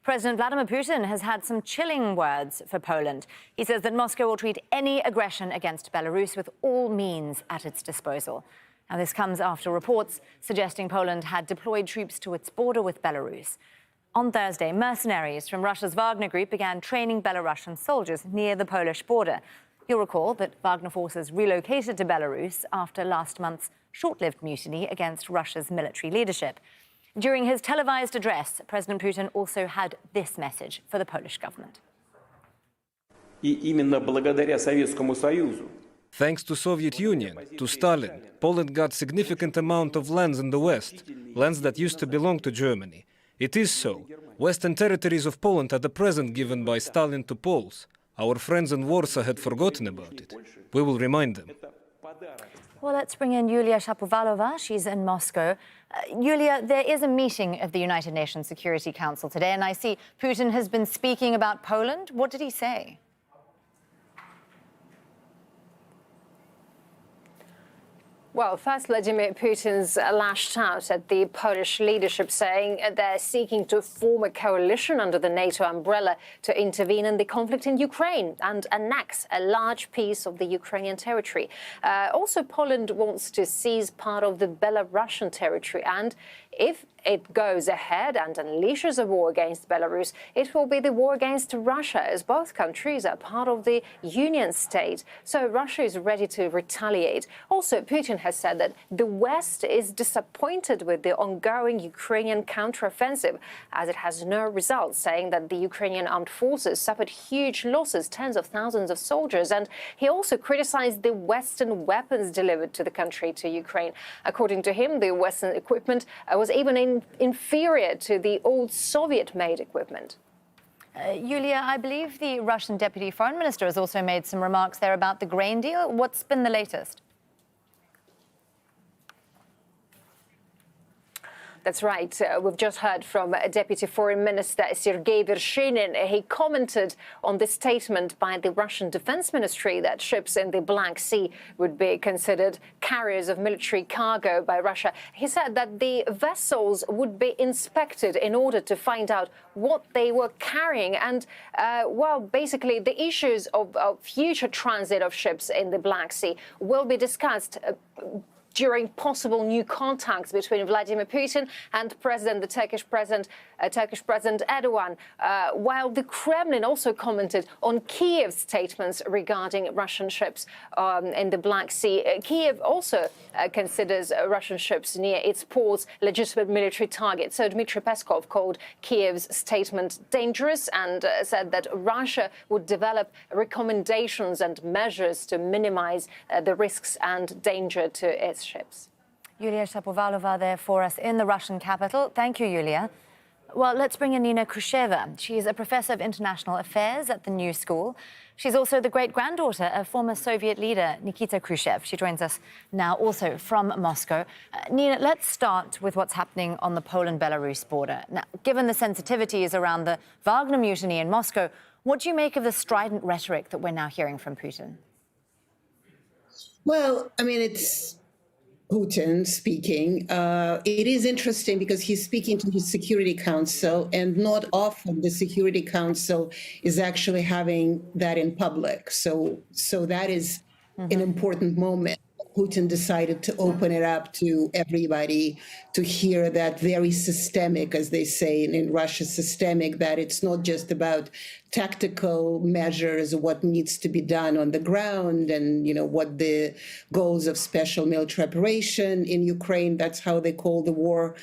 President Vladimir Putin has had some chilling words for Poland. He says that Moscow will treat any aggression against Belarus with all means at its disposal. Now, this comes after reports suggesting Poland had deployed troops to its border with Belarus. On Thursday, mercenaries from Russia's Wagner group began training Belarusian soldiers near the Polish border. You'll recall that Wagner forces relocated to Belarus after last month's short-lived mutiny against Russia's military leadership. During his televised address, President Putin also had this message for the Polish government. Thanks to Soviet Union, to Stalin, Poland got significant amount of lands in the West, lands that used to belong to Germany. It is so. Western territories of Poland are the present given by Stalin to Poles. Our friends in Warsaw had forgotten about it. We will remind them. Well, let's bring in Yulia Shapovalova. She's in Moscow. Yulia, there is a meeting of the United Nations Security Council today, and I see Putin has been speaking about Poland. What did he say? Well, first, Vladimir Putin's lashed out at the Polish leadership, saying they're seeking to form a coalition under the NATO umbrella to intervene in the conflict in Ukraine and annex a large piece of the Ukrainian territory. Also, Poland wants to seize part of the Belarusian territory, and if it goes ahead and unleashes a war against Belarus, it will be the war against Russia, as both countries are part of the Union state. So Russia is ready to retaliate. Also, Putin has said that the West is disappointed with the ongoing Ukrainian counteroffensive, as it has no results, saying that the Ukrainian armed forces suffered huge losses, tens of thousands of soldiers. And he also criticized the Western weapons delivered to the country, to Ukraine. According to him, the Western equipment was even inferior to the old Soviet-made equipment. Yulia, I believe the Russian Deputy Foreign Minister has also made some remarks there about the grain deal. What's been the latest? That's right. We've just heard from Deputy Foreign Minister Sergei Vershinin. He commented on the statement by the Russian Defense Ministry that ships in the Black Sea would be considered carriers of military cargo by Russia. He said that the vessels would be inspected in order to find out what they were carrying. And, well, basically, the issues of future transit of ships in the Black Sea will be discussed during possible new contacts between Vladimir Putin and the Turkish President Erdogan, while the Kremlin also commented on Kiev's statements regarding Russian ships in the Black Sea. Kiev also considers Russian ships near its ports legitimate military targets. So Dmitry Peskov called Kiev's statement dangerous and said that Russia would develop recommendations and measures to minimize the risks and danger to its ships. Yulia Shapovalova there for us in the Russian capital. Thank you, Yulia. Well, let's bring in Nina Kusheva. She's a professor of international affairs at the New School. She's also the great-granddaughter of former Soviet leader Nikita Khrushchev. She joins us now also from Moscow. Nina, let's start with what's happening on the Poland-Belarus border. Now, given the sensitivities around the Wagner mutiny in Moscow, what do you make of the strident rhetoric that we're now hearing from Putin? Well, I mean, it's Putin speaking. It is interesting because he's speaking to his Security Council, and not often the Security Council is actually having that in public. So that is an important moment. Putin decided to open it up to everybody to hear that very systemic, as they say in Russia, systemic, that it's not just about tactical measures, what needs to be done on the ground and, you know, what the goals of special military operation in Ukraine, that's how they call the war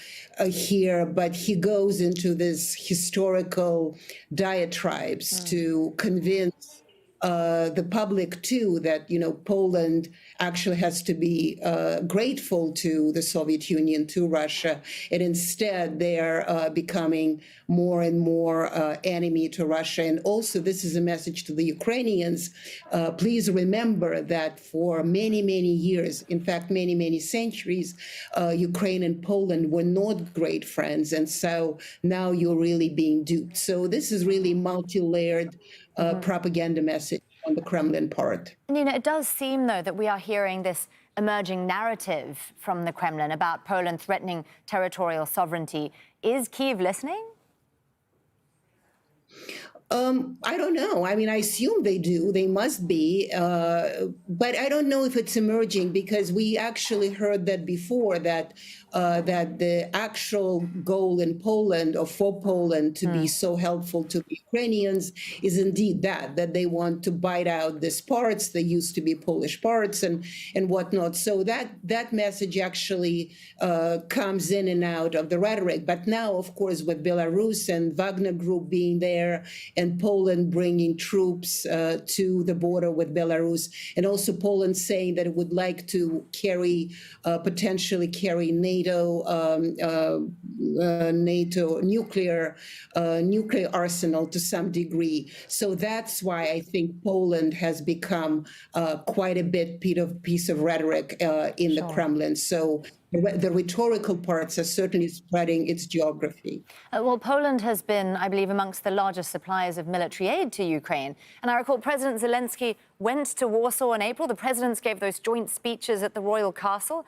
here. But he goes into this historical diatribes to convince the public, too, that, you know, Poland actually has to be grateful to the Soviet Union, to Russia, and instead they're becoming more and more enemy to Russia. And also, this is a message to the Ukrainians. Please remember that for many, many years, in fact, many, many centuries, Ukraine and Poland were not great friends. And so now you're really being duped. So this is really multi-layered propaganda message on the Kremlin part. Nina, it does seem, though, that we are hearing this emerging narrative from the Kremlin about Poland threatening territorial sovereignty. Is Kyiv listening? I don't know. I mean, I assume they do. They must be. But I don't know if it's emerging because we actually heard that before that the actual goal in Poland or for Poland to be so helpful to the Ukrainians is indeed that they want to bite out these parts. They used to be Polish parts and whatnot. So that message actually comes in and out of the rhetoric. But now, of course, with Belarus and Wagner group being there, and Poland bringing troops to the border with Belarus, and also Poland saying that it would like to potentially carry NATO nuclear arsenal to some degree. So that's why I think Poland has become quite a piece of rhetoric in the Kremlin. So the rhetorical parts are certainly spreading its geography. Well, Poland has been, I believe, amongst the largest suppliers of military aid to Ukraine. And I recall President Zelensky went to Warsaw in April. The presidents gave those joint speeches at the royal castle.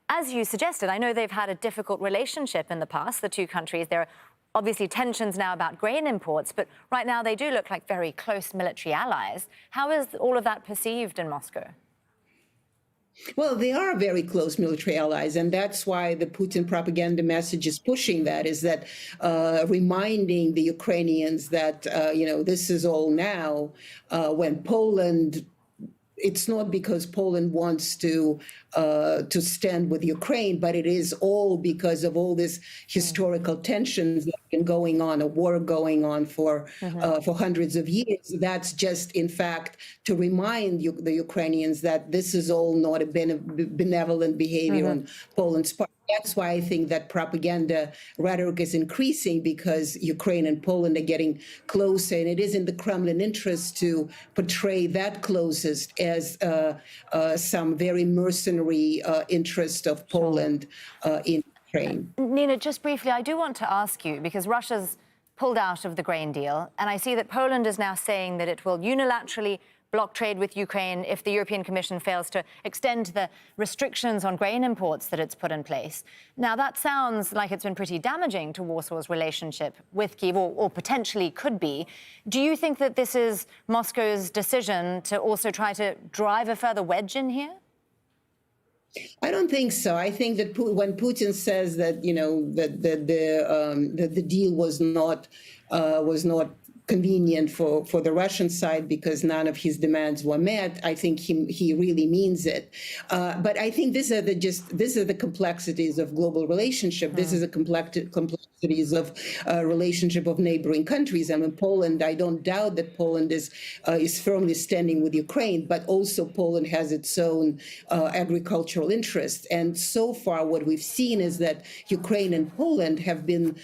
As you suggested, I know they've had a difficult relationship in the past, the two countries. There are obviously tensions now about grain imports, but right now they do look like very close military allies. How is all of that perceived in Moscow? Well, they are very close military allies, and that's why the Putin propaganda message is pushing that, is that reminding the Ukrainians that, this is all now when Poland. It's not because Poland wants to stand with Ukraine, but it is all because of all this historical tensions that have been going on, a war going on for hundreds of years. That's just, in fact, to remind the Ukrainians that this is all not a benevolent behavior on Poland's part. That's why I think that propaganda rhetoric is increasing, because Ukraine and Poland are getting closer, and it is in the Kremlin interest to portray that closest as some very mercenary interest of Poland in Ukraine. Nina, just briefly, I do want to ask you, because Russia's pulled out of the grain deal, and I see that Poland is now saying that it will unilaterally block trade with Ukraine if the European Commission fails to extend the restrictions on grain imports that it's put in place. Now, that sounds like it's been pretty damaging to Warsaw's relationship with Kyiv, or potentially could be. Do you think that this is Moscow's decision to also try to drive a further wedge in here? I don't think so. I think that when Putin says that, that the deal was not convenient for the Russian side because none of his demands were met, I think he really means it. But I think these are the complexities of global relationship. This is the complexities of relationship of neighboring countries. I mean, Poland, I don't doubt that Poland is firmly standing with Ukraine, but also Poland has its own agricultural interests. And so far, what we've seen is that Ukraine and Poland have been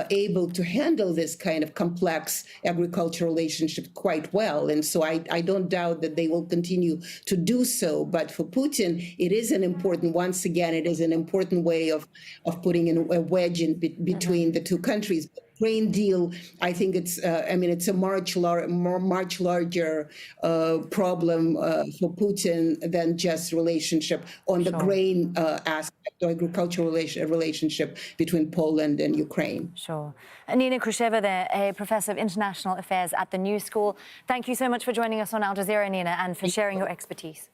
able to handle this kind of complex agricultural relationship quite well. And so I don't doubt that they will continue to do so. But for Putin, it is an important, once again, it is an important way of putting in a wedge in between the two countries. Grain deal, I think it's a much larger problem for Putin than just relationship on the grain aspect or agricultural relationship between Poland and Ukraine. Sure. Nina Khrushcheva there, a professor of international affairs at the New School. Thank you so much for joining us on Al Jazeera, Nina, and for sharing your expertise.